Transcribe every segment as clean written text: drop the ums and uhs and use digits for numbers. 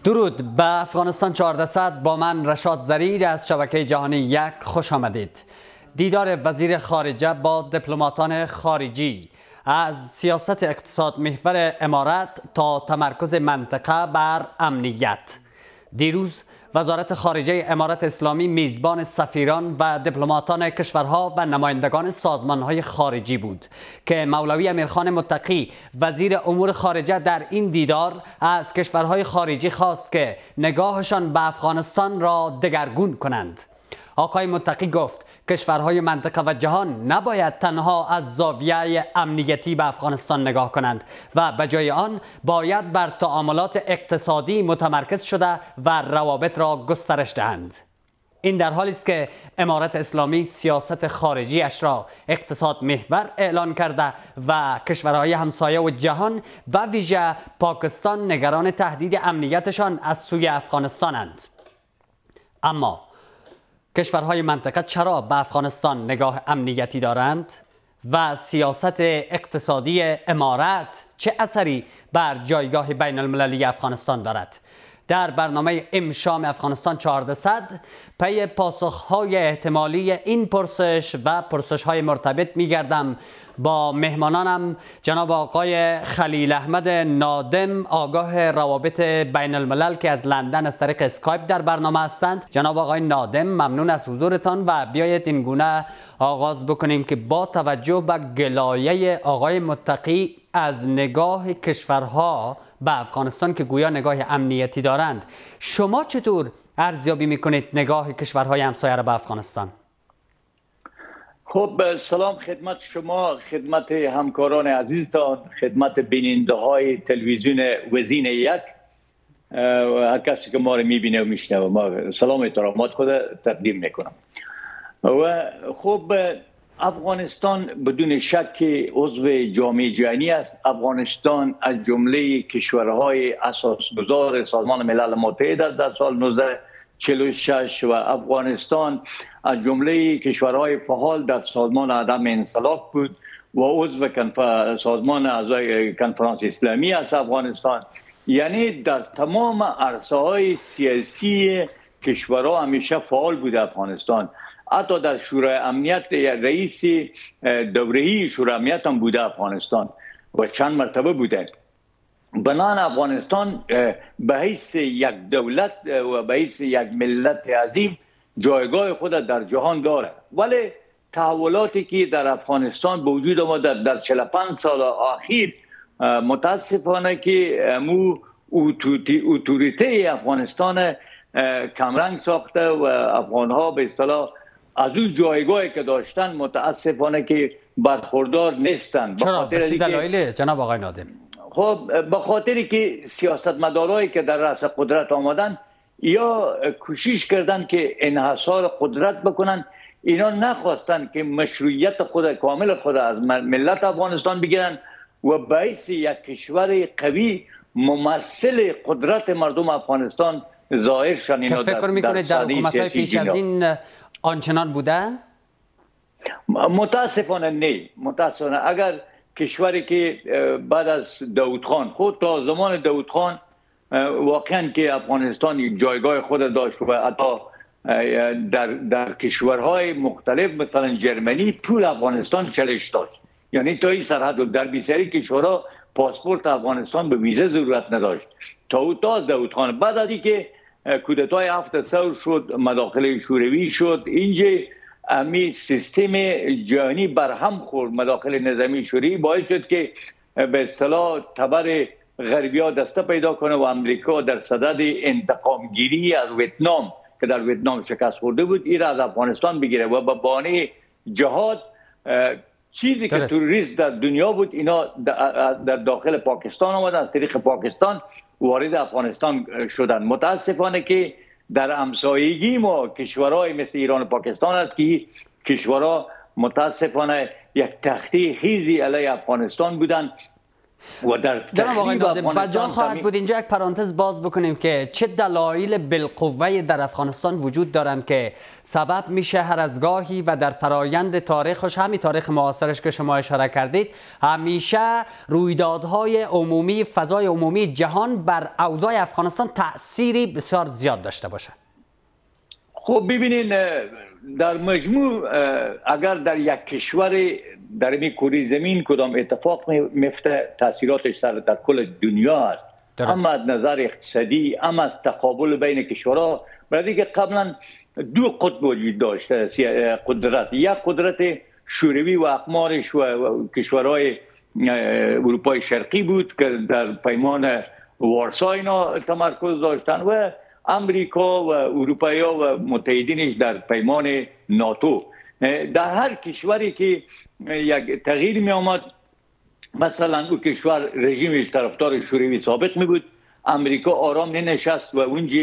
درود. به افغانستان 1400 با من رشاد زریر از شبکه جهانی یک خوش آمدید. دیدار وزیر خارجه با دیپلماتان خارجی از سیاست اقتصاد محور امارات تا تمرکز منطقه بر امنیت. دیروز وزارت خارجه امارات اسلامی میزبان سفیران و دیپلماتان کشورها و نمایندگان سازمانهای خارجی بود که مولوی امیرخان متقی وزیر امور خارجه در این دیدار از کشورهای خارجی خواست که نگاهشان به افغانستان را دگرگون کنند. آقای متقی گفت کشورهای منطقه و جهان نباید تنها از زاویه امنیتی به افغانستان نگاه کنند و به جای آن باید بر تعاملات اقتصادی متمرکز شده و روابط را گسترش دهند. این در حالی است که امارات اسلامی سیاست خارجیش را اقتصاد محور اعلان کرده و کشورهای همسایه و جهان به ویژه پاکستان نگران تهدید امنیتشان از سوی افغانستانند. اما کشورهای منطقه چرا به افغانستان نگاه امنیتی دارند و سیاست اقتصادی امارات چه اثری بر جایگاه بین المللی افغانستان دارد؟ در برنامه امشام افغانستان 1400 پی پاسخهای احتمالی این پرسش و پرسشهای مرتبط می‌گردم با مهمانانم جناب آقای خلیل احمد نادم، آگاه روابط بین الملل که از لندن از طریق اسکایپ در برنامه هستند. جناب آقای نادم، ممنون از حضورتان و بیایید این گونه آغاز بکنیم که با توجه به گلایه آقای متقی از نگاه کشورها به افغانستان که گویا نگاه امنیتی دارند، شما چطور ارزیابی میکنید نگاه کشورهای همسایه را به افغانستان؟ خب، سلام خدمت شما، خدمت همکاران عزیزتان، خدمت بیننده های تلویزیون وزین یک، هر کسی که ما رو میبینه و میشنوه، ما سلام و احترامات خود تقدیم میکنم. و خب افغانستان بدون شک عضو جامعه جهانی است. افغانستان از جمله کشورهای اساسگذار سازمان ملل متحد است در سال 1946 و افغانستان از جمله کشورهای فعال در سازمان عدم انسلاک بود و عضو سازمان اعضای کنفرانس اسلامی است. افغانستان یعنی در تمام عرصه‌های سیاسی کشورها همیشه فعال بود. افغانستان حتی در شورای امنیت رئیس دوره‌ای شورای امنیت هم بوده افغانستان و چند مرتبه بوده. بنان افغانستان به حیث یک دولت و به حیث یک ملت عظیم جایگاه خود در جهان داره، ولی تحولاتی که در افغانستان به وجود آمده در 45 سال اخیر متاسفانه که اتوریته افغانستان کمرنگ ساخته و افغانها به اصطلاح از اون جایگاهی که داشتن متاسفانه که برخوردار نیستند. چرا؟ به چه دلایلی جناب آقای نادم؟ خب به خاطری که سیاستمدارایی که در رأس قدرت آمدن یا کوشش کردن که انحصار قدرت بکنن، اینا نخواستن که مشروعیت خود کامل خود از ملت افغانستان بگیرن و باعث یک کشور قوی ممثل قدرت مردم افغانستان ظاهر شدن. که فکر میکنید در حکومت‌های پیش از این آنچنان بوده؟ متاسفانه نه. متاسفانه اگر کشوری که بعد از داود خان، خود تا زمان داود خان واقعا که افغانستان جایگاه خود داشت و حتی در کشورهای مختلف مثلا جرمنی پول افغانستان چالش داشت، یعنی تا این سرحد در بیشتر کشورها پاسپورت افغانستان به ویزه ضرورت نداشت تا داود خان. بعد از اینکه کودتای 7 ثور شد، مداخله شوروی شد، اینجا امی سیستم جهانی برهم خورد. مداخله نظامی شوروی باعث شد که به اصطلاح تبر غربی‌ها دسته پیدا کنه و امریکا در صدد انتقام گیری از ویتنام که در ویتنام شکست خورده بود این را از افغانستان بگیره و به بهانه جهاد چیزی که توریست در دنیا بود اینا در داخل پاکستان آمدن، از طریق پاکستان وارد افغانستان شدن. متاسفانه که در همسایگی ما کشورهای مثل ایران و پاکستان است که کشورها متاسفانه یک تخته خیزی علیه افغانستان بودند و در جناب آقای تخریب نادم بجا خواهد بود اینجا یک پرانتز باز بکنیم که چه دلایل بالقوه در افغانستان وجود دارند که سبب میشه هر از گاهی و در فرایند تاریخش، همین تاریخ معاصرش که شما اشاره کردید، همیشه رویدادهای عمومی، فضای عمومی جهان بر اوضاع افغانستان تأثیری بسیار زیاد داشته باشه؟ خب ببینین، در مجموع اگر در یک کشور در این کره زمین کدام اتفاق میفته، تاثیراتش در کل دنیا است. اما از نظر اقتصادی، اما از تقابل بین کشورها، برای که قبلا دو قطب وجود داشته قدرت، یک قدرت شوروی و اقمارش و کشورهای اروپای شرقی بود که در پیمان وارسا اینا تمرکز داشتن، و امریکا و اروپایی ها و متحدینش در پیمان ناتو. در هر کشوری که یک تغییر می آمد، مثلا او کشور رژیمش طرفدار شوروی سابق می بود، امریکا آرام ننشست و اونجا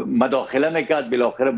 مداخله میکرد، بالاخره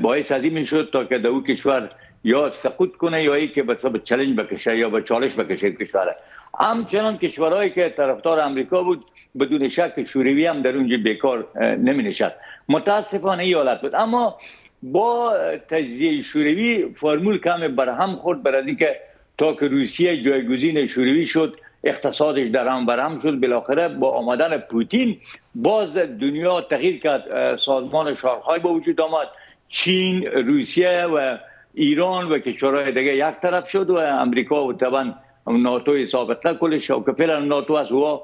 باعث از این شد تا که در او کشور یا سقوط کنه یا ای که به چالش بکشه یا به چالش بکشه کشور. همچنان کشورهایی که طرفدار امریکا بود بدون شک شوروی هم در اونجا بیکار نمی نشد. متاسفانه این حالت بود. اما با تجزیه شوروی فرمول کم برهم خورد، برای که تا که روسیه جایگزین شوروی شد، اقتصادش در هم برهم شد. بالاخره با آمدن پوتین باز دنیا تغییر کرد، سازمان شانگهای با وجود آمد، چین، روسیه و ایران و کشورهای دیگه یک طرف شد و امریکا و طبعا ناتو سابقه کلش و که فعلا ناتو است و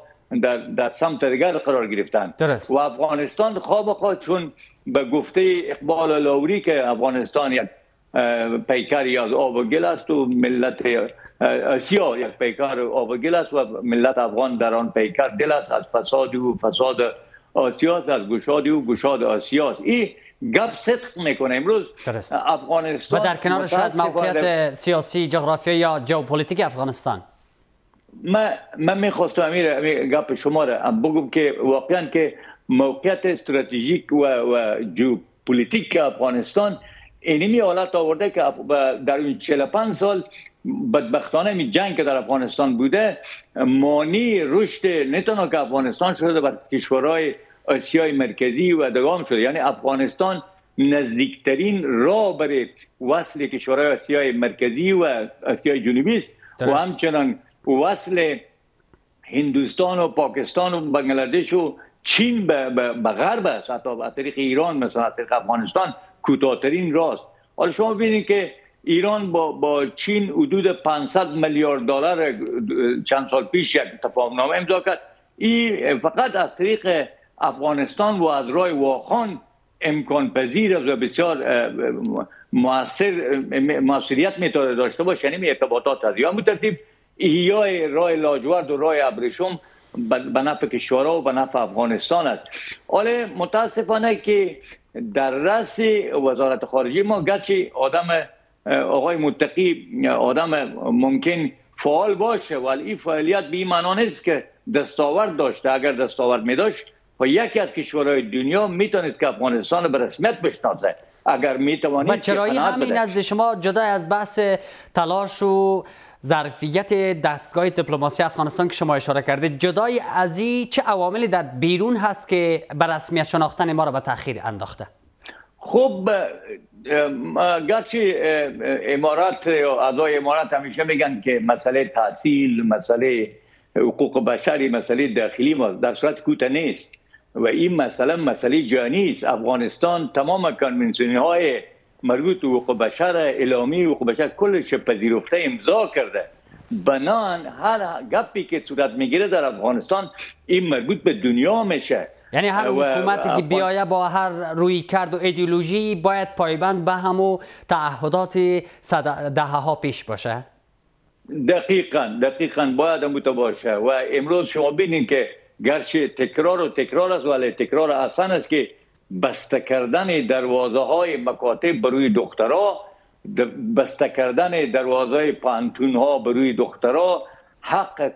در سمت دیگر قرار گرفتن. درست. و افغانستان خواب چون به گفته اقبال لاوری که افغانستان یک پیکری از آب و گل است و ملت آسیا یک پیکر آب و گل است و ملت افغان در آن پیکر دل است، از فساد آسیا است، از گشاد آسیا است. این گپ صدق میکنه. امروز افغانستان و در کنار شاید موقعیت سیاسی، جغرافیایی یا ژئوپلیتیک افغانستان، من میخواستم امیر گپ شما را بگم که واقعا که موقعیت استراتژیک و ژئوپلیتیک افغانستان اینمی حالت آورده که در این 45 سال بدبختانه می جنگ که در افغانستان بوده مانی رشد نه تنها که افغانستان شده بر کشورهای آسیای مرکزی و دگام شده. یعنی افغانستان نزدیکترین راه برای وصل کشورهای آسیای مرکزی و آسیای جنوبی است و همچنان وصل هندوستان و پاکستان و بنگلادش و چین به غرب است، حتی از طریق ایران مثلا از طریق افغانستان کوتاه‌ترین راست. حالا شما ببینید که ایران با چین حدود 500 میلیارد دلار چند سال پیش یک تفاهمنامه امضا کرد. این فقط از طریق افغانستان و از راه واخان امکان پذیر و بسیار موثریت میتونه داشته باشه. یعنی ارتباطات از یا مترتیب احیای راه لاجورد و راه ابریشم به نفع کشورها و به نفع افغانستان است. حالا متاسفانه که در رأس وزارت خارجه ما گرچه آقای متقی آدم ممکن فعال باشه ولی این فعالیت به این معنا نیست که دستاورد داشته. اگر دستاورد می داشت و یکی از کشورهای دنیا میتونست که افغانستان به رسمیت بشناسه. اگر میتوانید و چرایی همین نزد شما جدا از بحث تلاش و ظرفیت دستگاه دیپلماسی افغانستان که شما اشاره کردید، جدای از این چه عواملی در بیرون هست که به رسمیت شناختن ما را به تأخیر انداخته؟ خب گرچه امارات یا اعضای امارات همیشه میگن که مسئله تحصیل، مسئله حقوق بشری، مسئله داخلی ما در صورت کوته نیست و این مسئله جهانی است. افغانستان تمام کنوانسیون های مربوط به حقوق بشر، اعلامیه حقوق بشر کلش پذیرفته امضا کرده. بنان هر گپی که صورت میگیره در افغانستان این مربوط به دنیا میشه. یعنی هر حکومتی که بیایه با هر روی کرد و ایدئولوژی باید پایبند به همو تعهدات دهه‌ها پیش باشه. دقیقاً باید همون باشه. و امروز شما ببینید که گرچه تکرار است ولی تکرار اصلا است که بسته کردن دروازه های مکاتب بروی دخترها، بسته کردن دروازه های پانتون ها بروی دخترها، حق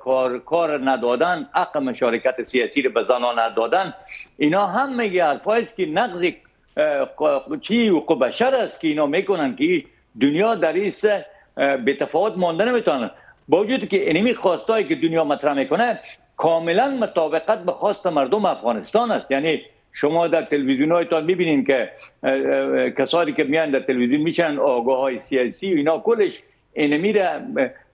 کار ندادن، حق مشارکت سیاسی رو به زنان ندادن، اینا هم میگه حرفاییست که نقض چی حقوق بشر است که اینا میکنن که دنیا در این بتفاوت مانده نمیتونن. با وجود که اینمی خواستایی که دنیا مطرح میکنه کاملا مطابقت به خواست مردم افغانستان است. یعنی شما در تلویزیون هایتان میبینین که کسانی که میان در تلویزیون میشن آگاه های سیاسی و اینا کلش اینمی را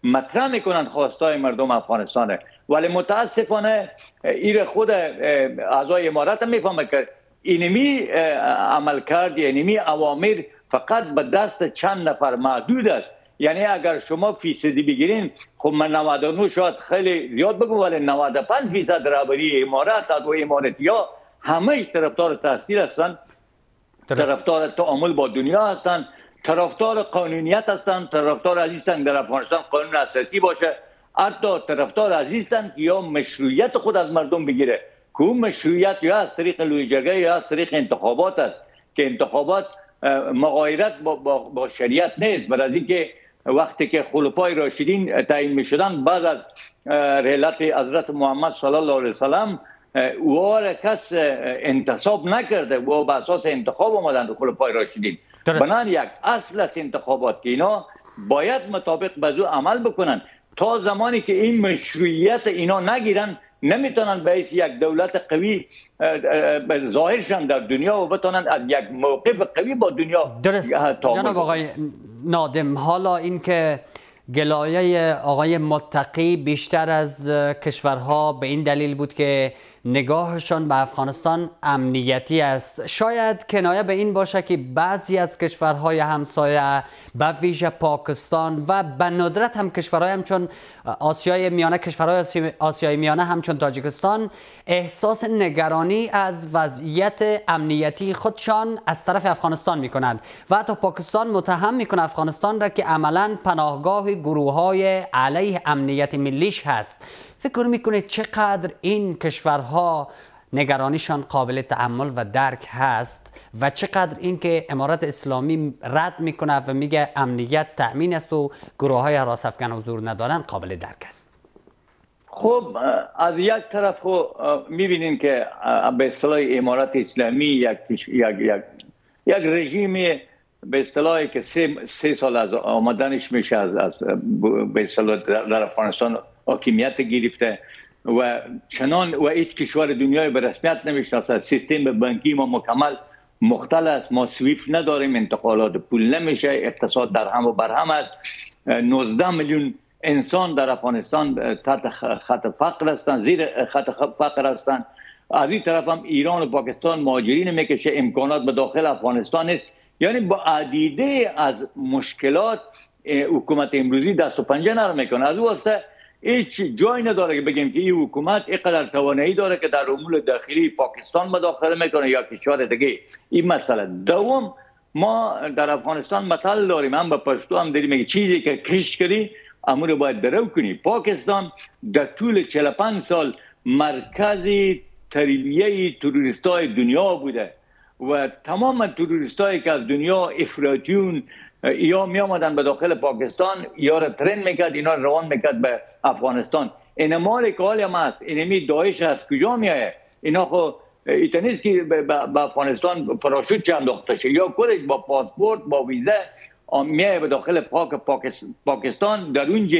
مطرح میکنن خواستای مردم افغانستانه، ولی متاسفانه این خود اعضای امارات هم میفهمه که اینمی عمل کرد، اینمی اوامر فقط به دست چند نفر محدود است. یعنی اگر شما فیصدی بگیرین، خب من 99 شاید خیلی زیاد بگم، ولی 95% رهبری امارات و اماراتی‌ها همه طرفدار تحصیل هستند، طرفدار تعامل با دنیا هستند، طرفدار قانونیت هستند، طرفدار هستند در افغانستان قانون اساسی باشه، حتی طرفدار هستند که یا مشروعیت خود از مردم بگیره، که اون مشروعیت یا از طریق لوی جرگه یا از طریق انتخابات است که انتخابات مغایرت با شریعت نیست. برای اینکه وقتی که خلفای راشدین تعیین میشدن بعد از رحلت حضرت محمد صلی الله علیه وسلم او را کس انتصاب نکرده و به اساس انتخاب آمدند خلفای راشدین. بنان یک اصل از انتخابات که اینا باید مطابق به او عمل بکنن. تا زمانی که این مشروعیت اینا نگیرن نمیتونن به حیث یک دولت قوی ظاهر شن در دنیا و بتونن از یک موقف قوی با دنیا. درست جناب آقای نادم، حالا این که گلایه آقای متقی بیشتر از کشورها به این دلیل بود که نگاهشان به افغانستان امنیتی است، شاید کنایه به این باشه که بعضی از کشورهای همسایه به ویژه پاکستان و به ندرت هم کشورهای همچون آسیای میانه، کشورهای آسیای میانه همچون تاجیکستان احساس نگرانی از وضعیت امنیتی خودشان از طرف افغانستان می کنند و حتی پاکستان متهم می کنه افغانستان را که عملاً پناهگاه گروه‌های علیه امنیت ملیش هست. فکر میکنید چقدر این کشورها نگرانیشان قابل تحمل و درک هست و چقدر این که امارات اسلامی رد میکنه و میگه امنیت تأمین است و گروه های حراس افکن حضور ندارن قابل درک است؟ خب از یک طرف میبینین که به اصطلاح امارات اسلامی یک رژیم به اصطلاحی که سه سال از آمدنش میشه از به اصطلاح در افغانستان حاکمیت گرفته و چنان و هیچ کشور دنیای به رسمیت نمیشناسد. سیستم بانکی ما مکمل مختل است، ما سویفت نداریم، انتقالات پول نمیشه، اقتصاد در هم و بر هم است. 19 میلیون انسان در افغانستان تحت خط فقر هستند، زیر خط فقر هستند. از این طرف هم ایران و پاکستان مهاجرین میکشه، امکانات به داخل افغانستان است. یعنی با عدیده از مشکلات حکومت امروزی دست و پنجه نرم میکنه. از واسطه هیچ جای نداره که بگیم که این حکومت اینقدر توانایی داره که در امور داخلی پاکستان مداخله میکنه یا کشور دیگه. این مسئله دوم، ما در افغانستان مثل داریم، هم به پشتو هم داریم، میگه چیزی که کش کردی امور باید درو کنی. پاکستان در طول 45 سال مرکزی تربیه تروریستای دنیا بوده و تمام تروریستایی که از دنیا افراطیون یا می آمدن به داخل پاکستان یا را ترین میکرد، اینا روان میکرد به افغانستان. این مال که حال هم هست، اینمی داعش از کجا میایه؟ اینا خو ایتا نیست که به افغانستان پراشوت چه انداخته شه، یا کلش با پاسپورت با ویزه میایه به داخل پاکستان، در اونجا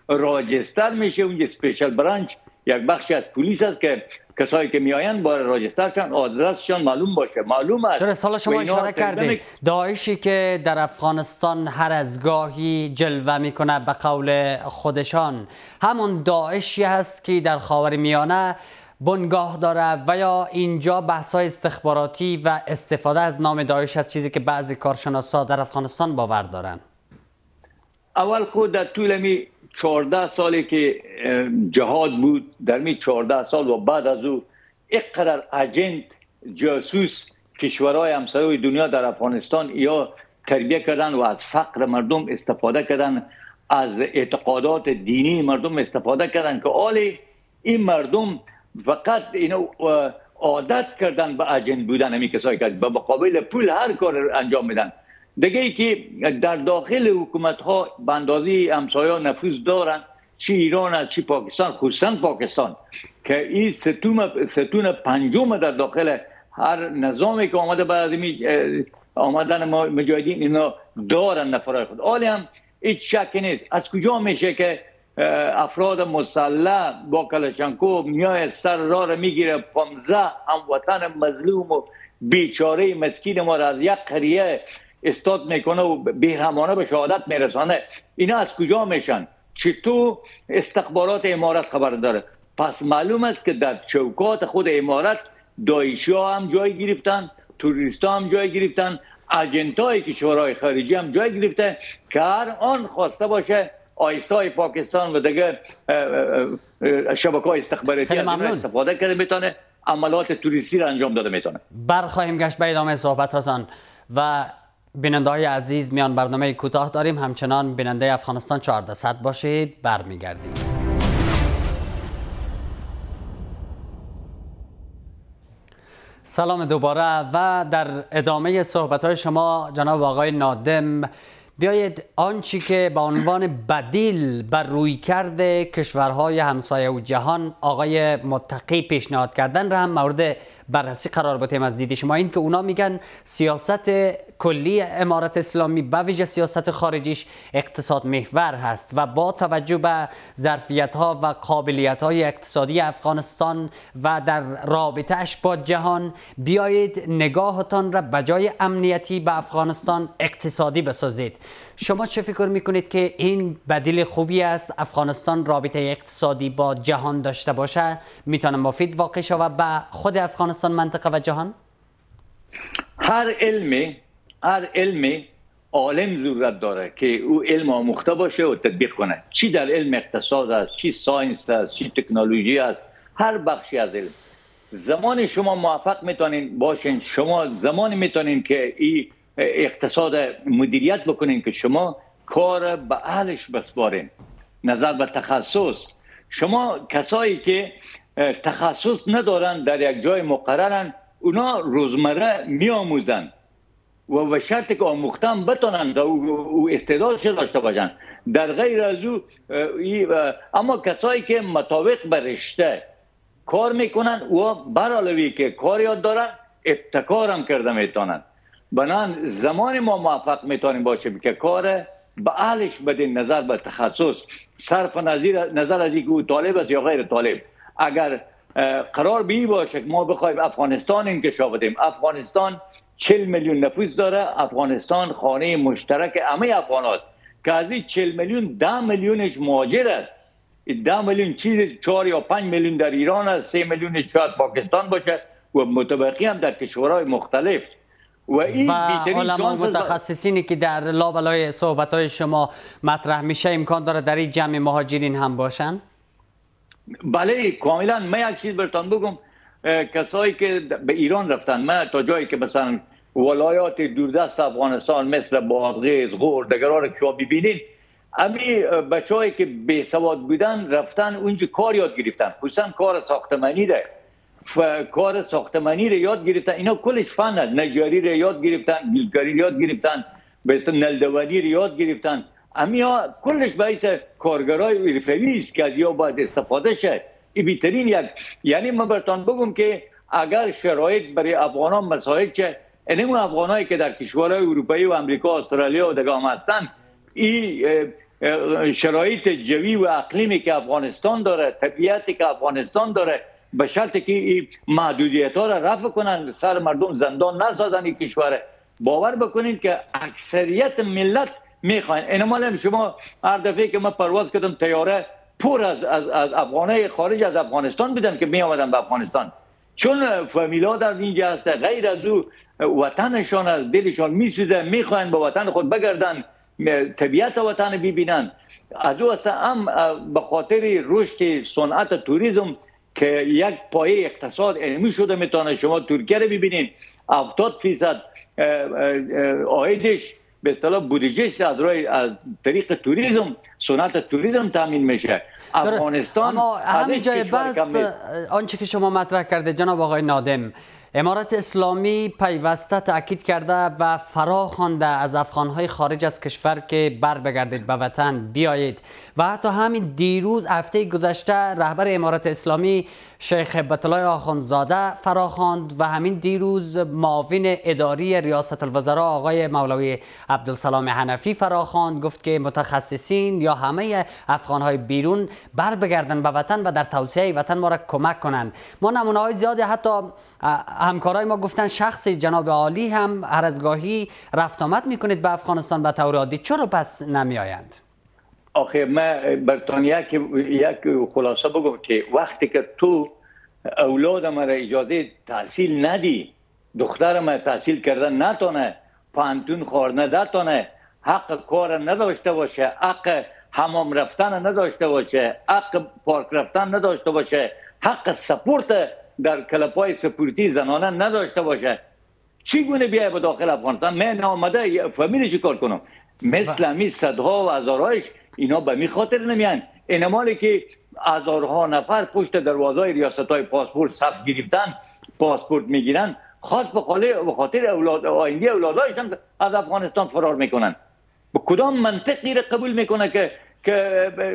راجستر میشه، اونجا سپیشل برانچ یک بخشی از پلیس است که کسایی که میآیند با راجسترشان آدرسشان معلوم باشه. معلوم است. درست. حالا شما اشاره کردید داعشی که در افغانستان هر از گاهی جلوه میکنه به قول خودشان همون داعشی هست که در خاورمیانه بنگاه داره و یا اینجا بحث‌های استخباراتی و استفاده از نام داعش از چیزی که بعضی کارشناسا در افغانستان باور دارن؟ اول خود در طول می 14 سالی که جهاد بود، در می 14 سال و بعد از او اینقدر اجنت جاسوس کشورهای همسایه دنیا در افغانستان یا تربیه کردن و از فقر مردم استفاده کردن، از اعتقادات دینی مردم استفاده کردن که آلی این مردم فقط اینو عادت کردن به اجنت بودن. همی کسایی که به مقابل پول هر کار انجام میدن. دیگه ای که در داخل حکومت ها به اندازه همسایه نفوذ دارن، چی ایران است چی پاکستان، خصوصا پاکستان که این ستون پنجم در داخل هر نظامی که آمده بعد آمدن مجاهدین اینا دارن نفرای خود. حالی هم هیچ شکی نیست. از کجا میشه که افراد مسلح با کلاشنکو میای سر راه را میگیره، 15 هموطن مظلوم و بیچاره مسکین ما را از یک قریه استاد میکنه و بیرحمانه به شهادت میرسانه. اینا از کجا میشن؟ چطور استخبارات امارات خبر داره؟ پس معلوم است که در چوکات خود امارات داعشی ها هم جای گرفتن، توریست ها هم جای گرفتن، اجنت های کشورهای خارجی هم جای گرفته که هر آن خواسته باشه آیسای پاکستان و دیگه شبکه های استخباراتی از استفاده کرده میتونه عملات توریستی را انجام داده میتونه. برخواهیم گشت به ادامه صحبتاتان و بیننده های عزیز میان برنامه کوتاه داریم، همچنان بیننده افغانستان 1400 باشید، برمیگردیم. سلام دوباره و در ادامه صحبت های شما جناب آقای نادم، بیایید آنچه که به عنوان بدیل بر رویکرد کشورهای همسایه و جهان آقای متقی پیشنهاد کردن را هم مورد بررسی قرار بدیم از دید شما. این که اونا میگن سیاست کلی امارت اسلامی به ویژه سیاست خارجیش اقتصاد محور هست و با توجه به ظرفیت ها و قابلیت های اقتصادی افغانستان و در رابطهش با جهان بیایید نگاهتان را بجای امنیتی به افغانستان اقتصادی بسازید. شما چه فکر میکنید که این بدیل خوبی است؟ افغانستان رابطه اقتصادی با جهان داشته باشه میتونه مفید واقع شود به خود افغانستان، منطقه و جهان؟ هر علمی عالم ضرورت داره که او علم آموخته باشه و تطبیق کنه. چی در علم اقتصاد است، چی ساینس است، چی تکنولوژی است، هر بخشی از علم. زمان شما موفق میتونین باشین، شما زمانی میتونین که این اقتصاد مدیریت بکنین که شما کار به اهلش بسپارین. نظر به تخصص، شما کسایی که تخصص ندارن در یک جای مقررن، اونا روزمره میآموزن و به شرط که آموختن بتونن و استعدادش داشته باشن. در غیر از او اما کسایی که مطابق به رشته کار میکنن و برعلاوه که کار یاد دارن ابتکار هم کرده میتونن. بنان زمان ما موفق میتونیم باشیم که کار به اهلش بدین، نظر به تخصص، صرف نظر از اینکه او طالب است یا غیر طالب. اگر قرار بی باشه که ما بخوایم افغانستان انکشاف بدیم، افغانستان 40 میلیون نفوس داره، افغانستان خانه مشترک همه افغانات که از این 40 میلیون 10 میلیونش مهاجر است. 10 میلیون چیز 4 یا 5 میلیون در ایران است، 3 میلیون شاید پاکستان باشه و متبقی هم در کشورهای مختلف. و علما متخصصینی که در لابلای صحبت‌های شما مطرح میشه امکان داره در این جمع مهاجرین هم باشن؟ بله کاملا. من یک چیز براتون بگم، کسایی که به ایران رفتن، من تا جایی که مثلا ولایات دوردست افغانستان مثل بادغیس، غور، دگرها رو که شما ببینید، امی بچه‌هایی که بی سواد بودن رفتن اونجا کار یاد گرفتن، خصوصا کار ساختمانی ده. کار ساختمانی رو یاد گرفتن. اینا کلش فن است. نجاری رو یاد گرفتن، گلگاری رو یاد گرفتن، به اصطلاح نلدوانی رو یاد گرفتن. امیا کلش باعث کارگرای حرفه‌ای است که از یا باید استفاده شه. این بهترین یک، یعنی من براتون بگم که اگر شرایط برای افغانان مساعد شه، اینم افغانایی که در کشورهای اروپایی و امریکا، استرالیا و دیگه هم هستن، این شرایط جوی و اقلیمی که افغانستان داره، طبیعتی که افغانستان داره، به شرطی که محدودیت ها را رفع کنن، سر مردم زندان نسازن این کشور. باور بکنید که اکثریت ملت میخواین. اینم شما هر دفعه که من پرواز کردم طیاره پر از افغانای خارج از افغانستان بودن که می آمدن به افغانستان، چون فامیلا در اینجا هست. غیر از او وطنشان از دلشان میسوزه، میخواین به وطن خود بگردن، طبیعت وطن ببینن. از او هم به خاطر رشد صنعت توریسم که یک پایه اقتصاد علمی شده میتونه. شما ترکیه رو ببینید 70% عایدش به اصطلاح بودجهش از طریق توریسم، صنعت توریسم تامین میشه. افغانستان اما همین جای بس آنچه که شما مطرح کرده جناب آقای نادم، امارت اسلامی پیوسته تاکید کرده و فرا خوانده از افغانهای خارج از کشور که بر بگردید به وطن بیایید و حتی همین دیروز هفته گذشته رهبر امارت اسلامی شیخ هیبت الله آخوندزاده فرا خواند و همین دیروز معاون اداری ریاست الوزراء آقای مولوی عبدالسلام حنفی فرا خواند، گفت که متخصصین یا همه افغانهای بیرون بر بگردن به وطن و در توسعه وطن ما را کمک کنند. ما نمونه‌های زیادی حتی همکارای ما گفتن شخص جناب عالی هم هر از گاهی رفت آمد میکنید به افغانستان به طور عادی، چرا پس نمیآیند؟ آخه من برتان یک خلاصه بگم که وقتی که تو اولاد ما را اجازه تحصیل ندی، دختر ما تحصیل کردن نتونه، پانتون خورده نتونه، حق کار نداشته باشه، حق حمام رفتن نداشته باشه، حق پارک رفتن نداشته باشه، حق سپورت در کلپای سپورتی زنانه نداشته باشه، چگونه بیای به داخل افغانستان؟ من آمده فهمیدی چی کار کنم؟ مثل همی صدها و هزارهایش اینا به می خاطر نمیان. این مالی که هزارها نفر پشت دروازهای ریاست‌های پاسپورت صف گرفتن پاسپورت میگیرن، خاص به خاطر آینده اولادایشان از افغانستان فرار میکنن. به کدام منطقی را قبول میکنه که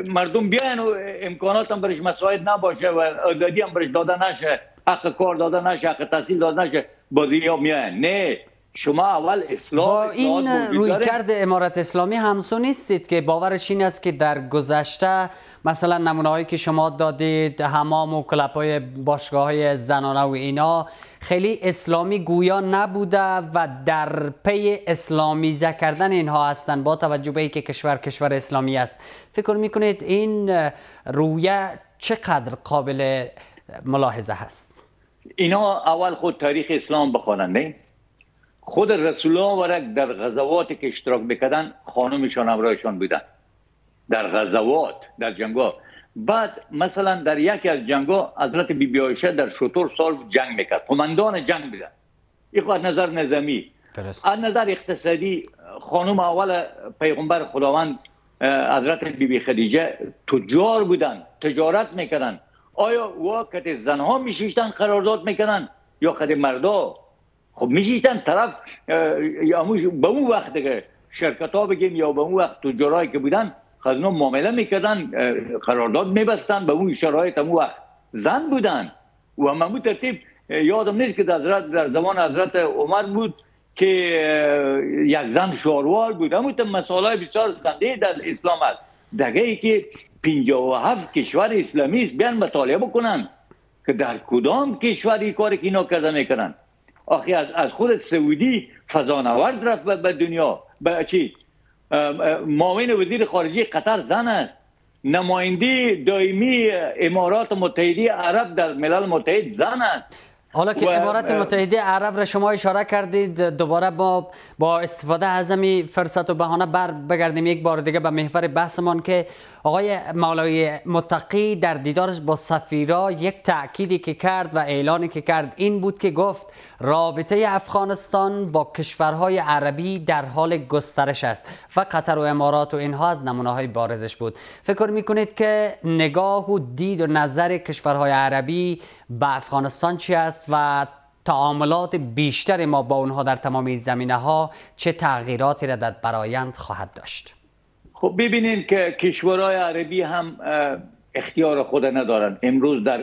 مردم بیاین و امکانات هم برش مساعد نباشه و آزادی هم برش داده نشه، حق کار داده نشه، حق تحصیل داده نشه، با دنیا میاین؟ نه، شما اول اصلاح با این رویکرد امارت اسلامی همسو نیستید که باورش این است که در گذشته مثلا نمونه‌هایی که شما دادید حمام و کلپ‌های باشگاه‌های زنانه و اینا خیلی اسلامی گویا نبوده و در پی اسلامیزه کردن اینها هستند، با توجه به اینکه کشور اسلامی است؟ فکر میکنید این رویه چقدر قابل ملاحظه هست؟ اینا اول خود تاریخ اسلام بخوانند. نه خود رسول الله در غزواتی که اشتراک بکردن خانمشان همراهشان بودن در غزوات، در جنگا. بعد مثلا در یکی از جنگا حضرت بی بی عایشه در شتر سال جنگ میکرد، قماندان جنگ بودن. این از نظر نظامی. از نظر اقتصادی خانم اول پیغمبر خداوند حضرت بی بی خدیجه تجار بودن، تجارت میکردن. آیا وقت زنها میشیشتن قرارداد میکردن یا خود مردا؟ خب میشیشتن طرف به اون وقت که شرکت ها بگیم یا به اون وقت تجارایی که بودن خزنه معامله میکردن، قرارداد میبستن، به اون شرایط همون وقت زن بودن. و همون ترتیب یادم نیست که در زمان حضرت عمر بود که یک زن شاروار بود. همون مسائل بسیار زنده در اسلام هست. دیگه ای که 57 کشور اسلامی است بیان مطالعه بکنن که در کدام کشوری کاری که اینا کرده میکنن. آخی از خود سعودی فضانورد رفت به دنیا. به چی؟ معاون وزیر خارجه قطر زن است. نماینده دائمی امارات متحده عرب در ملل متحد زن است. حالا که امارات متحده عرب را شما اشاره کردید، دوباره با استفاده از همین فرصت و بهانه بگردیم یک بار دیگه به محور بحثمان که آقای مولوی متقی در دیدارش با سفیرا یک تأکیدی که کرد و اعلانی که کرد این بود که گفت رابطه افغانستان با کشورهای عربی در حال گسترش است و قطر و امارات و اینها از نمونه‌های بارزش بود. فکر میکنید که نگاه و دید و نظر کشورهای عربی به افغانستان چی است و تعاملات بیشتر ما با اونها در تمام زمینه‌ها چه تغییراتی را در برآیند خواهد داشت؟ خب ببینید که کشورهای عربی هم اختیار خود ندارن. امروز در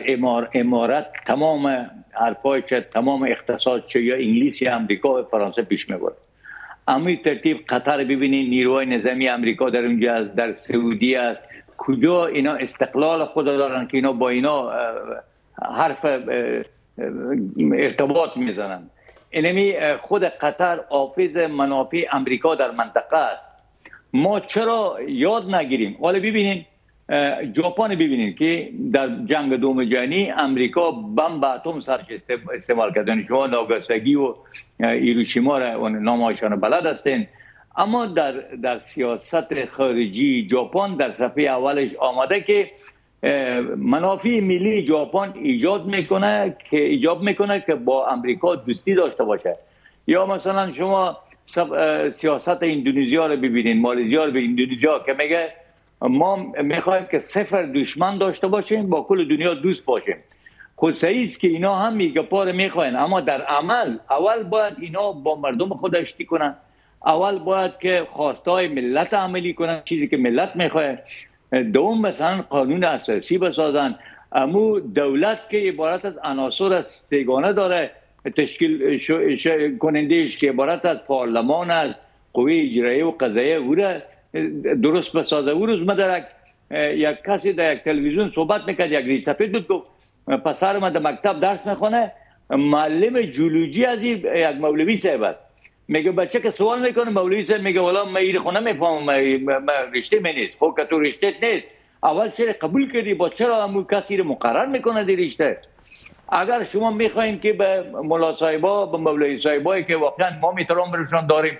امارات تمام حرفای چه، تمام اقتصاد چه، یا انگلیس یا امریکا و فرانسه پیش میبرد. اما ترتیب قطر ببینید نیروهای نظامی امریکا در اونجا است، در سعودی است. کجا اینا استقلال خود دارن که اینا با اینا حرف ارتباط میزنن؟ اینمی خود قطر حافظ منافع امریکا در منطقه است. ما چرا یاد نگیریم؟ حالا ببینید ژاپن ببینید که در جنگ دوم جهانی امریکا بمب اتم سرش استعمال کردن. شما ناگاساکی و هیروشیما را نامشان بلد هستین. اما در سیاست خارجی ژاپن در صفحه اولش آمده که منافع ملی ژاپن ایجاب میکنه که با امریکا دوستی داشته باشه. یا مثلا شما سیاست اندونزیا رو ببینید، مالزیا رو ببینید. اندونزیا که میگه ما میخوایم که صفر دشمن داشته باشیم، با کل دنیا دوست باشیم. خود صحیح است که اینا هم میگپا رو میخواین، اما در عمل اول باید اینا با مردم خود آشتی کنن، اول باید که خواستای ملت عملی کنن، چیزی که ملت میخواد. دوم مثلا قانون اساسی بسازن. امو دولت که عبارت از عناصر سگانه داره تشکیل کنندهش که عبارت از پارلمان است، قوه اجرایی و قضاییه، او را درست بسازه. او روز مدرک یک کسی در یک تلویزیون صحبت میکرد، یک ریش سفید بود، گفت پسر من در مکتب درس میخونه، معلم جیولوژی از یک مولوی صاحب است. میگه بچه که سوال میکنه، مولوی صاحب میگه والا من این خونه میفهمم، رشته من نیست. خب که تو رشته نیست، اول چرا قبول کردی؟ با چرا همون کسی رو مقرر میکنه دی رشته؟ اگر شما میخواین که به مولا صاحبا، به مولوی صاحبایی که واقعا ما احترام برشان داریم،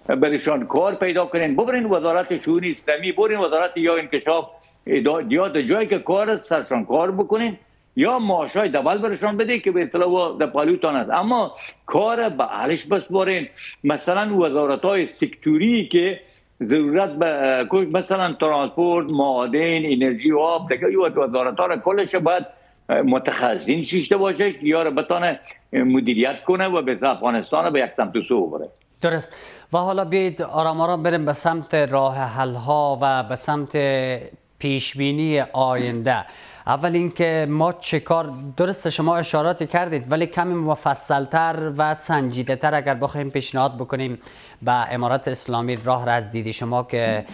برشان کار پیدا کنین، ببرین وزارت شؤون اسلامی، برین وزارت یا انکشاف، یا جایی که کار سرشان کار بکنین، یا معاشای دبل برشان بده که به اطلاع در پالیوتان است، اما کار به اهلش بسپارین. مثلا وزارت‌های سکتوری که ضرورت به مثلا ترانسپورت، معادن، انرژی و آب، دیگه وزارت‌ها را کلش باید متخصصین شیشته باشه که یا را بتانه مدیریت کنه و به افغانستان به یک سمت و سو بره. درست. و حالا بیاید آرام آرام بریم به سمت راه حل ها و به سمت پیشبینی آینده. اول اینکه ما چه کار، درست شما اشاراتی کردید ولی کمی مفصلتر و سنجیده تر اگر بخوایم پیشنهاد بکنیم به امارت اسلامی راه را از دید شما که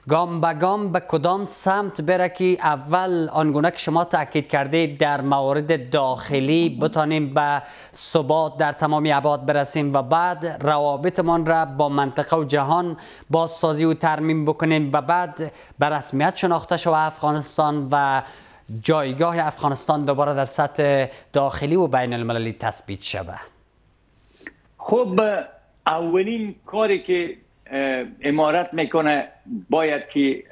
گام به گام به کدام سمت بره که اول آنگونه که شما تاکید کردید در موارد داخلی بتانیم به ثبات در تمامی ابعاد برسیم و بعد روابطمان را با منطقه و جهان بازسازی و ترمیم بکنیم و بعد به رسمیت شناخته شود افغانستان و جایگاه افغانستان دوباره در سطح داخلی و بین المللی تثبیت شود. خب اولین کاری که امارت میکنه باید که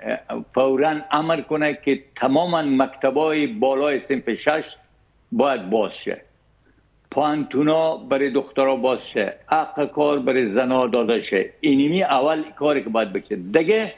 فوراً امر کنه که تمام مکتبای بالای صنف 6 باید باز شه، پانتونا برای دخترها باز شه، حق کار برای زنها داده شه. اینمی اول کاری که باید بشه. دیگه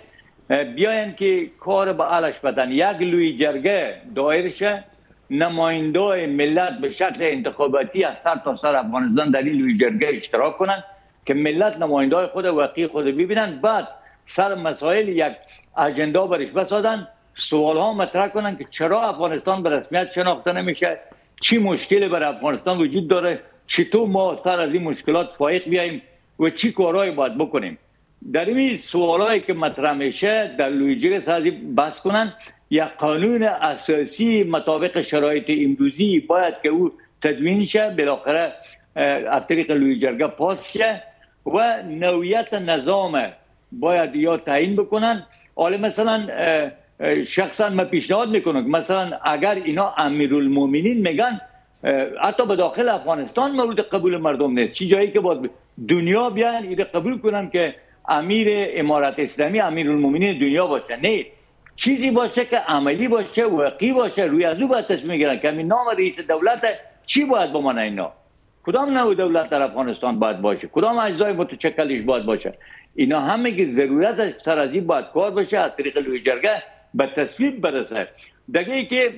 بیاین که کار به علش بدن، یک لوی جرگه دایر شه، نماینده ملت به شکل انتخاباتی از سر تا سر افغانستان در این لوی جرگه اشتراک کنن که ملت نماینده خود واقعی خود ببینن، بعد سر مسائل یک اجندا برش بسازن، سوال ها مطرح کنن که چرا افغانستان به رسمیت شناخته نمیشه، چی مشکلی برای افغانستان وجود داره، چطور ما سر از این مشکلات فائق بیاییم و چی کارهایی باید بکنیم. در این سوالایی که مطرح میشه در لوی جرگه سازی بحث کنن. یک قانون اساسی مطابق شرایط امروزی باید که او تدوین شه، بالاخره از طریق لوی جرگه پاس شه و نوعیت نظام باید یا تعیین بکنن. حالا مثلا شخصا من پیشنهاد میکنم که مثلا اگر اینا امیرالمومنین میگن، حتی به داخل افغانستان مورد قبول مردم نیست، چی جایی که باید دنیا بیان ایده قبول کنن که امیر امارت اسلامی امیرالمومنین دنیا باشه. نه، چیزی باشه که عملی باشه، واقعی باشه، روی از او باید تصمیم گیرن که این نام رئیس دولت چی باید بمانه، اینا کدام نوع دولت در افغانستان باید باشه، کدام اجزای متشکلش باید باشه. اینا همه که ضرورت سر از این باید کار بشه، از طریق لوی جرگه به تصویب برسه. دیگه ای که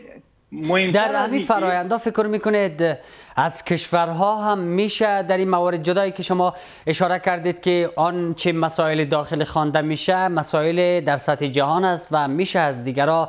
در همین فراینده فکر میکنید از کشورها هم میشه در این موارد، جدایی که شما اشاره کردید که آن چه مسائل داخل خوانده میشه مسائل در سطح جهان است و میشه از دیگرها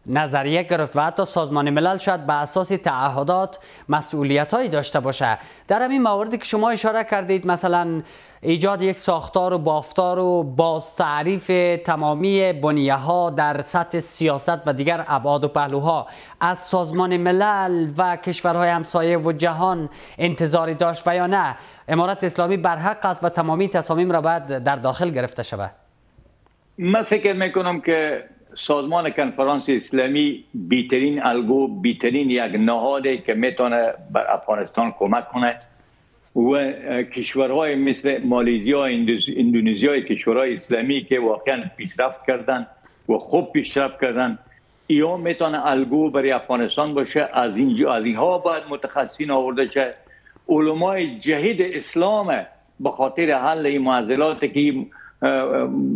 نظریه گرفت و حتی سازمان ملل شاید به اساس تعهدات مسئولیت هایی داشته باشه. در همین مواردی که شما اشاره کردید، مثلا ایجاد یک ساختار و بافتار و باز تعریف تمامی بنیه ها در سطح سیاست و دیگر ابعاد و پهلوها، از سازمان ملل و کشورهای همسایه و جهان انتظاری داشت و یا نه امارت اسلامی برحق است و تمامی تصامیم را باید در داخل گرفته شود؟ من فکر میکنم که سازمان کنفرانس اسلامی بیترین الگو، بیترین یک نهاده که میتونه بر افغانستان کمک کنه و کشورهای مثل مالزیا، اندونزیا، کشورهای اسلامی که واقعا پیشرفت کردن و خوب پیشرفت کردن، اینا میتونه الگو برای افغانستان باشه. از اینها باید متخصصین آورده شه، علمای جهید اسلام به خاطر حل این معضلاتی که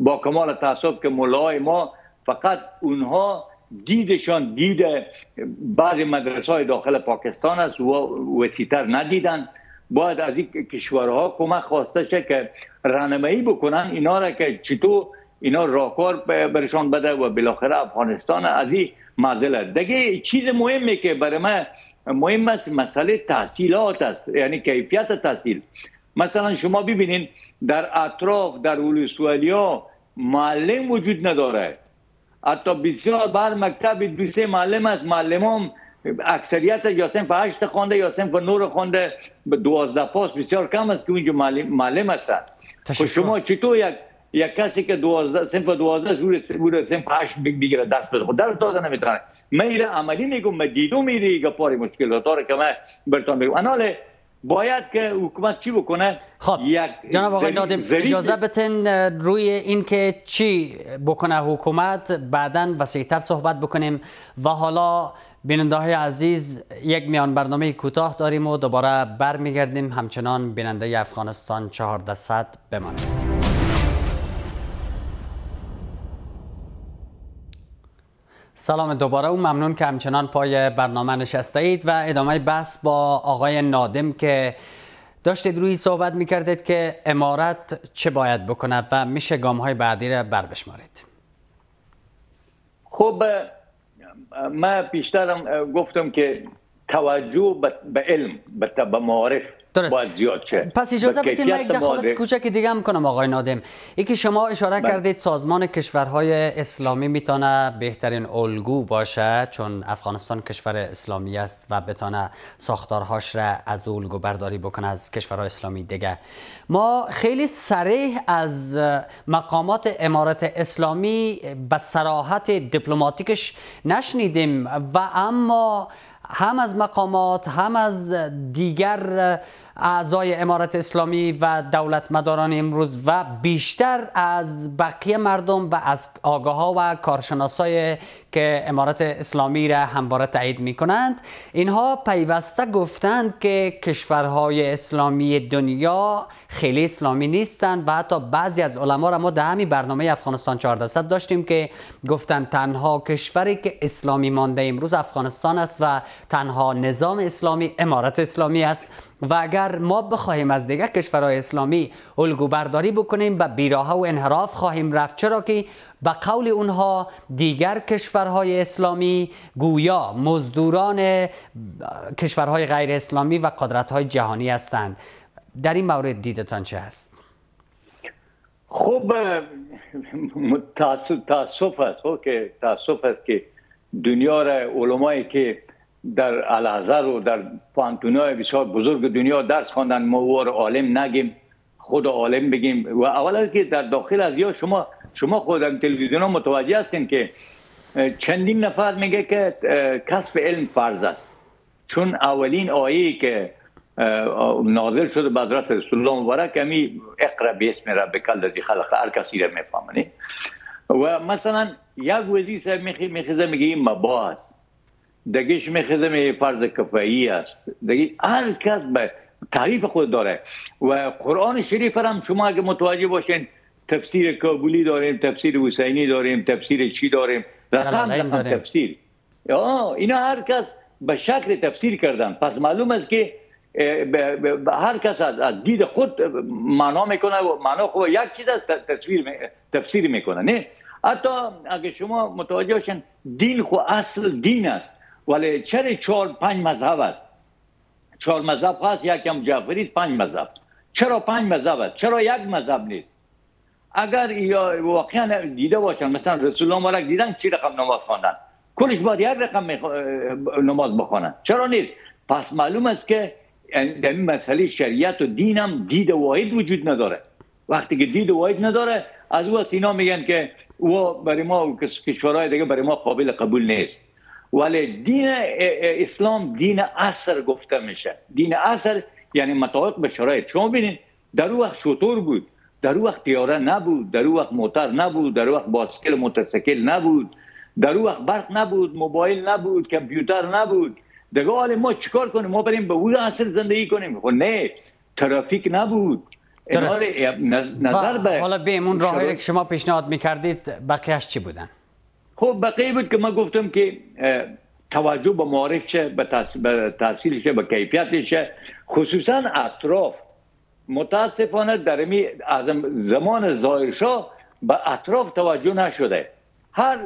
با کمال تاسف که مولای ما فقط اونها دیدشان دید بعضی مدرسه های داخل پاکستان است و وسیع‌تر ندیدن. باید از این کشورها کمک خواسته شه که راهنمایی بکنن اینا را که چطور اینا راهکار برشان بده و بالاخره افغانستان از این معضل. دیگه چیز مهمی که برای من مهم است مسئله تحصیلات است، یعنی کیفیت تحصیل. مثلا شما ببینید در اطراف در ولسوالیا معلم وجود نداره، حتی بسیار بر مکتب دو سه معلم است، معلمان اکثریت یا صنف 8 خوانده یا صنف 9 خوانده، 12 پاس بسیار کم است که اونجا معلم هستند. خب شما چطور یک کسی که 12 صنف 12 زور صنف 8 بگیره دست بده؟ خود درس داده نمیتونه. من ایره عملی میگم، من دیدو میری گپاری مشکلات ها که من براتون بگم. اناله باید که حکومت چی بکنه؟ خب جناب آقای نادم اجازه بتین روی این که چی بکنه حکومت بعداً وسیع‌تر صحبت بکنیم. و حالا بیننده های عزیز یک میان برنامه کوتاه داریم و دوباره برمیگردیم. همچنان بیننده افغانستان 1400 بمانید. سلام دوباره و ممنون که همچنان پای برنامه نشسته اید و ادامه بحث با آقای نادم که داشتید روی صحبت میکردید که امارت چه باید بکند و میشه گام های بعدی را بشمارید. خب من پیشترم گفتم که توجه به علم به معارف باید زیاد شه. پس اجازه بدید من یک دخالت کوچکی دیگه هم کنم آقای نادم. این که شما اشاره کردید سازمان کشورهای اسلامی میتونه بهترین الگو باشه چون افغانستان کشور اسلامی است و بتونه ساختارهاش را از الگو برداری بکنه از کشورهای اسلامی دیگه. ما خیلی صریح از مقامات امارت اسلامی به صراحت دیپلماتیکش نشنیدیم و اما هم از مقامات هم از دیگر اعضای امارت اسلامی و دولت مداران امروز و بیشتر از بقیه مردم و از آگاه ها و کارشناسای که امارت اسلامی را همواره تایید می کنند، اینها پیوسته گفتند که کشورهای اسلامی دنیا خیلی اسلامی نیستند و حتی بعضی از علما را ما در همین برنامه افغانستان 1400 داشتیم که گفتند تنها کشوری که اسلامی مانده امروز افغانستان است و تنها نظام اسلامی امارت اسلامی است و اگر ما بخواهیم از دیگر کشورهای اسلامی الگو برداری بکنیم به بیراهه و انحراف خواهیم رفت، چرا که به قول اونها دیگر کشورهای اسلامی گویا مزدوران کشورهای غیر اسلامی و قدرت‌های جهانی هستند. در این مورد دیدتان چه هست؟ خب تاسف است که دنیا را علمایی که در الازهر و در پانتونای بسیار بزرگ دنیا درس خواندن ما عالم نگیم، خود عالم بگیم. و اول از که در داخل از یا شما خود در تلویزیون ها متوجه هستین که چندین نفر میگه که کسب علم فرض است، چون اولین آیه‌ای که نازل شده به حضرت رسول الله مبارک همی اقرا باسم ربک الذی خلق، هر کسی را میفهمه. و مثلا یک وظیفه میخیزه میگه این مباح است، دیگهش میخیزه میگه فرض کفایی است، دیگه هر کس به تعریف خود داره. و قرآن شریف هم شما اگه متوجه باشین تفسیر کابلی داریم، تفسیر حسینی داریم، تفسیر چی داریم، رقم تفسیر. اینا هر کس به شکل تفسیر کردن. پس معلوم است که هر کس از دید خود معنا میکنه و معنا خود یک چیز است تفسیر میکنه. نه حتی اگه شما متوجه باشین دین خود اصل دین است، ولی چرا 4-5 مذهب است؟ 4 مذهب هست، یکم جعفری، 5 مذهب. چرا 5 مذهب است؟ چرا یک مذهب نیست؟ اگر واقعا دیده باشن مثلا رسول الله مبارک دیدن چی رقم نماز خواندن، کلش باید یک رقم نماز بخونن، چرا نیست؟ پس معلوم است که در این مسئله شریعت و دین هم دید واحد وجود نداره. وقتی که دید واحد نداره از او سینا میگن که او برای ما کشورهای دیگه برای ما قابل قبول نیست. ولی دین اسلام دین عصر گفته میشه. دین عصر یعنی مطابق به شرایط. شما ببینید در اون وقت شطور بود، در اون وقت طیاره نبود، در اون وقت موتور نبود، در اون وقت باسکل موتورسیکل نبود، در اون وقت برق نبود، موبایل نبود، کامپیوتر نبود. دیگه حالا ما چیکار کنیم؟ ما بریم به اون عصر زندگی کنیم؟ خب نه، ترافیک نبود. نظر به حالا به اون راهی که شما پیشنهاد میکردید بقیه‌اش چی بودن؟ خب بقیه بود که من گفتم که توجه به معارف شه، به تحصیل شه، به کیفیت شه، خصوصا اطراف. متاسفانه در از زمان ظاهرشاه به اطراف توجه نشده. هر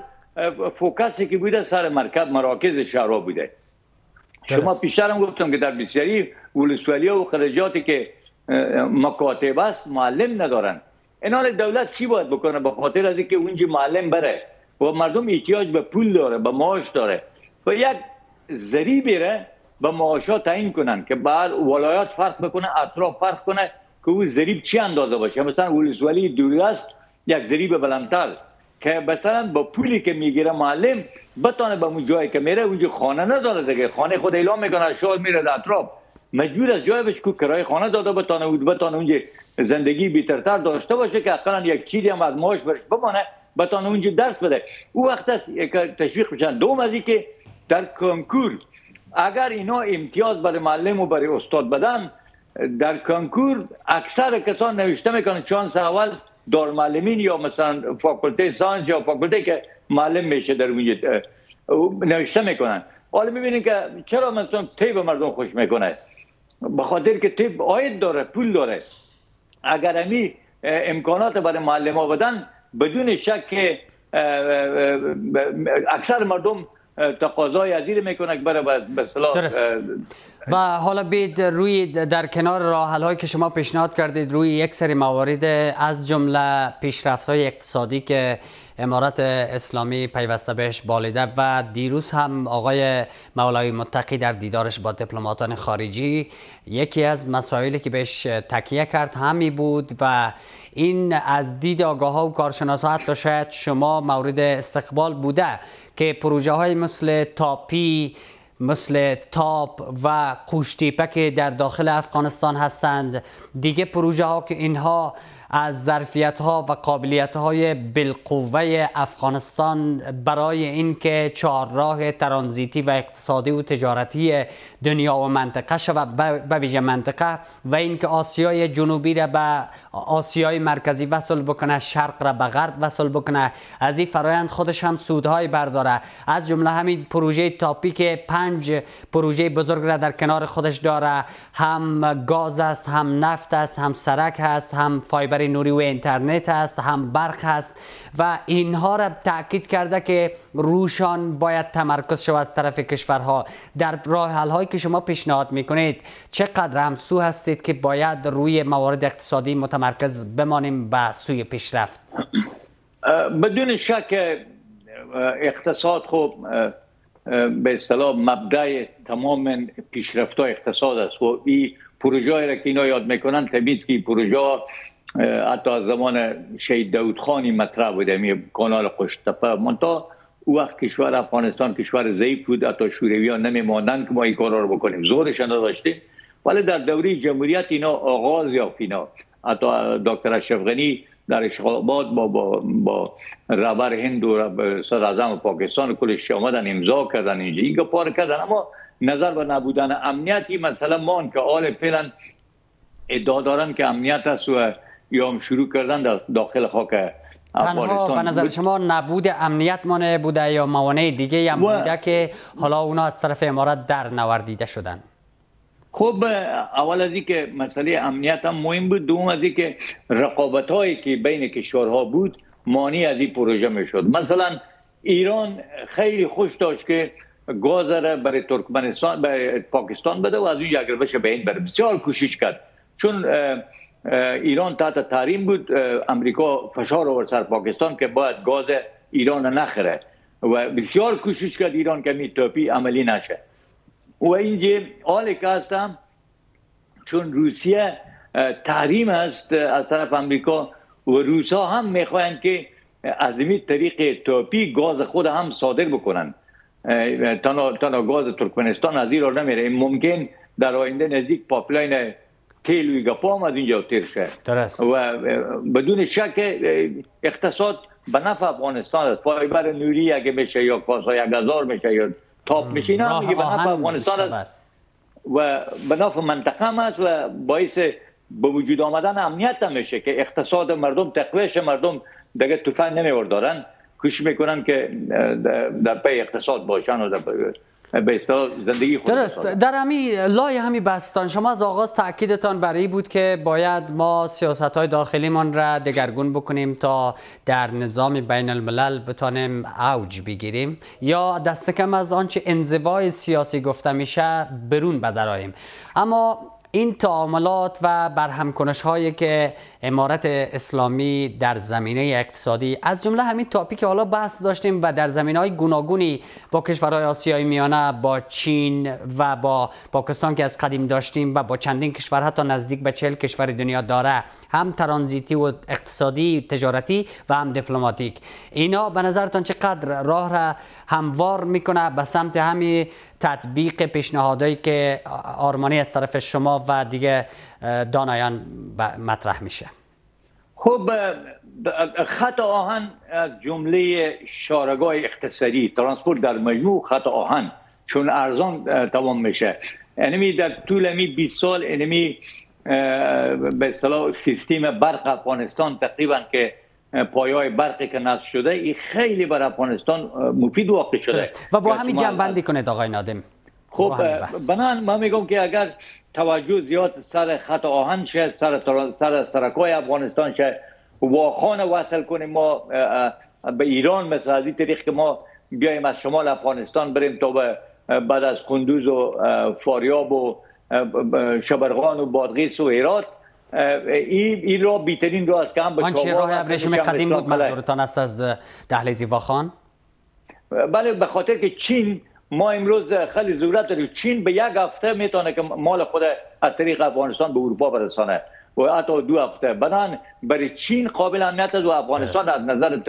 فوکسی که بوده سر مراکز شهرها بوده. شما پیشتر هم گفتم که در بسیاری ولسوالی‌ها و خرجاتی که مکاتب است معلم ندارن. اینال دولت چی باید بکنه؟ به خاطر از اینکه اونجا معلم بره و مردم احتیاج به پول داره، به معاش داره و یک ضریبی را به معاشات تعیین کنن که بعد ولایات فرق بکنه، اطراف فرق کنه که اون ضریب چی اندازه باشه. مثلا ولسوالی دوری است یک ضریب بلندتر که مثلا با پولی که میگیره معلم بتونه به اون جایی که میره اونجا خانه نداره دیگه، خانه خود اعلام میکنه شال میره در اطراف، مجبور از جای بشه که کرایه خانه داده بتونه اونجا زندگی بهترتر داشته باشه که اقلا یک چیزی هم از معاش برش بمانه، بتونه اونجا درس بده. او وقت است تشویق بشن. دوم از که در کنکور اگر اینا امتیاز برای معلم و برای استاد بدن، در کنکور اکثر کسان نوشته میکنن چانس اول دارالمعلمین یا مثلا فاکولته ساینس یا فاکولته که معلم میشه در اونجا نوشته میکنن. حالا میبینین که چرا مثلا طب مردم خوش میکنه؟ به خاطر که طب عاید داره، پول داره. اگر امی امکانات برای معلم ها بدن بدون شک اکثر مردم تقاضای ازیر میکنه که برای به اصطلاح. و حالا بید روی در کنار راه حل هایی که شما پیشنهاد کردید روی یک سری موارد از جمله پیشرفت های اقتصادی که امارت اسلامی پیوسته بهش بالیده و دیروز هم آقای مولوی متقی در دیدارش با دیپلماتان خارجی یکی از مسائلی که بهش تکیه کرد همی بود و این از دید آگاه ها و کارشناس ها حتی شاید شما مورد استقبال بوده که پروژه های مثل تاپی، مثل تاپ و قوشتیپه که در داخل افغانستان هستند، دیگه پروژه ها که اینها از ظرفیت ها و قابلیت های بالقوه افغانستان برای اینکه چهارراه ترانزیتی و اقتصادی و تجارتی دنیا و منطقه شود به ویژه منطقه و اینکه آسیای جنوبی را به آسیای مرکزی وصل بکنه، شرق را به غرب وصل بکنه، از این فرایند خودش هم سودهای برداره. از جمله همین پروژه تاپی که 5 پروژه بزرگ را در کنار خودش داره، هم گاز است، هم نفت است، هم سرک است، هم فایبر نوری و اینترنت است، هم برق است و اینها را تاکید کرده که روشان باید تمرکز شود از طرف کشورها. در راه حل هایی که شما پیشنهاد میکنید چقدر همسو هستید که باید روی موارد اقتصادی متمرکز بمانیم به سوی پیشرفت؟ بدون شک اقتصاد خوب به اصطلاح مبدأ تمام پیشرفت‌های اقتصاد است و این پروژه‌ای را که اینا یاد میکنن طبیعی که پروژه حتی از زمان شهید داود خانی مطرح بوده، می کانال قوشتپه منتها او وقت کشور افغانستان کشور ضعیف بود، حتی شوروی ها نمی‌ماندن که ما این کارا رو بکنیم، زورش نداشتیم. ولی در دوره جمهوریت اینا آغاز یافت. اینا حتی دکتر اشرف غنی در اشغال‌آباد با رهبر هند و صدر اعظم پاکستان کلش آمدن امضا کردن، اینجا این کار کردن. اما نظر به نبودن امنیتی مثلا مان که آل فعلا ادعا دارن که امنیت است و یا هم شروع کردن داخل خاک افغانستان. تنها به نظر شما نبود امنیت مانع بوده یا موانع دیگه هم بوده که حالا اونا از طرف امارات در نوردیده شدن؟ خب اول از اینکه مسئله امنیت هم مهم بود، دوم از اینکه رقابت هایی که بین کشورها بود مانع از این پروژه میشد. مثلا ایران خیلی خوش داشت که گاز را برای ترکمنستان به پاکستان بده و از اون یک روش به این بره، بسیار کوشش کرد. چون ایران تحت تحریم بود، امریکا فشار آورد سر پاکستان که باید گاز ایران نخره و بسیار کوشش کرد ایران که می تاپی عملی نشه. و اینجا حالی که هستم چون روسیه تحریم است از طرف امریکا و روسا هم میخواهند که از این طریق تاپی گاز خود هم صادر بکنن. تنها گاز ترکمنستان از ایران نمیره، این ممکن در آینده نزدیک پاپلاین تیل و گپام از اینجا تیر شه. و بدون شک اقتصاد به نفع افغانستان است. فایبر نوری اگه میشه یا کاسای 1000 میشه یا تاپ میشه، اینا میگه به نفع افغانستان است و به نفع منطقه هم است و باعث به وجود آمدن امنیت هم میشه که اقتصاد مردم تقویش، مردم دیگه تفنگ نمیوردارن کوشش میکنن که در پی اقتصاد باشن و به اصطلاح زندگی خود درست. در لای همین بستان شما از آغاز تاکیدتان برای بود که باید ما سیاست‌های داخلیمان را دگرگون بکنیم تا در نظام بین الملل بتانیم اوج بگیریم یا دست کم از آنچه انزوای سیاسی گفته میشه برون بدراییم. اما این تعاملات و برهمکنش هایی که امارت اسلامی در زمینه اقتصادی از جمله همین تاپیک که حالا بحث داشتیم و در زمینه های گوناگونی با کشورهای آسیای میانه، با چین و با پاکستان که از قدیم داشتیم و با چندین کشور حتی نزدیک به 40 کشور دنیا داره، هم ترانزیتی و اقتصادی تجارتی و هم دیپلماتیک، اینا به نظرتان چقدر راه را هموار میکنه به سمت همین تطبیق پیشنهادایی که آرمانی از طرف شما و دیگه دانایان مطرح میشه؟ خب خط آهن از جمله شارگاه اقتصادی ترانسپورت در مجموع خط آهن چون ارزان تمام میشه. یعنی در طول 20 سال به اصطلاح سیستم برق افغانستان تقریبا که پایه‌های برقی که نصب شده این خیلی بر افغانستان مفید واقع شده. و با همین جنبندی کنید آقای نادم. خب بنان من میگم که اگر توجه زیاد سر خط آهن شه، سر سرکای افغانستان شه، واخان وصل کنیم ما به ایران، مثل از این طریق که ما بیایم از شمال افغانستان بریم تا بعد از کندوز و فاریاب و شبرغان و بادغیس و هرات، این راه بیترین راه است که هم به آنچه راه ابریشم قدیم بود منظورتان است از دهلیز واخان؟ بله، به خاطر که چین ما امروز خیلی ضرورت داریم. چین به 1 هفته میتونه که مال خود از طریق افغانستان به اروپا برسانه و حتی 2 هفته. بدن برای چین قابل امنیت است و افغانستان از نظر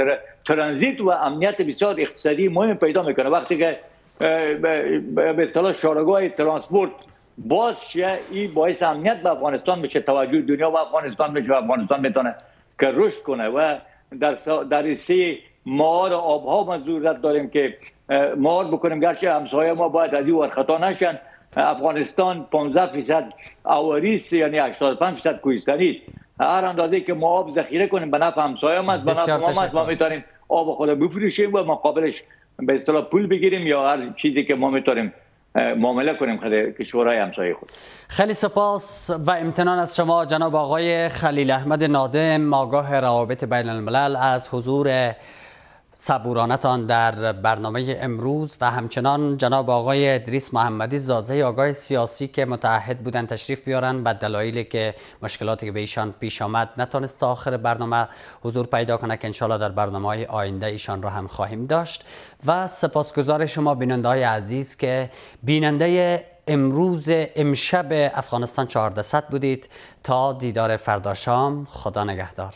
ترانزیت و امنیت بسیار اقتصادی مهم پیدا میکنه. وقتی که به اصطلاح شارگاه ترانسپورت باز شه، این باعث امنیت به افغانستان میشه، توجه دنیا به افغانستان میشه، افغانستان میتونه که رشد کنه و در سه مهار آبها ما ضرورت داریم که مهار بکنیم. گرچه همسایه ما باید از این ور خطا نشن. افغانستان 15% آواریست، یعنی 85% کوهستانی. هر اندازه که ما آب ذخیره کنیم به نفع همسایه ما، به نفع ما میتونیم آب خود بفروشیم و مقابلش به اصطلاح پول بگیریم یا هر چیزی که ما میتونیم معامله کنیم خود کشورهای همسایه خود. خیلی سپاس و امتنان از شما جناب آقای خلیل احمد نادم، آگاه روابط بین الملل، از حضور صبورانتان در برنامه امروز و همچنان جناب آقای ادریس محمدی زازه، آگاه سیاسی که متعهد بودن تشریف بیارن و دلایلی که مشکلاتی که به ایشان پیش آمد نتونست تا آخر برنامه حضور پیدا کنه که انشالله در برنامه‌های آینده ایشان را هم خواهیم داشت. و سپاسگزار شما بیننده‌های عزیز که بیننده امروز امشب افغانستان 1400 بودید. تا دیدار فردا شام، خدا نگهدار.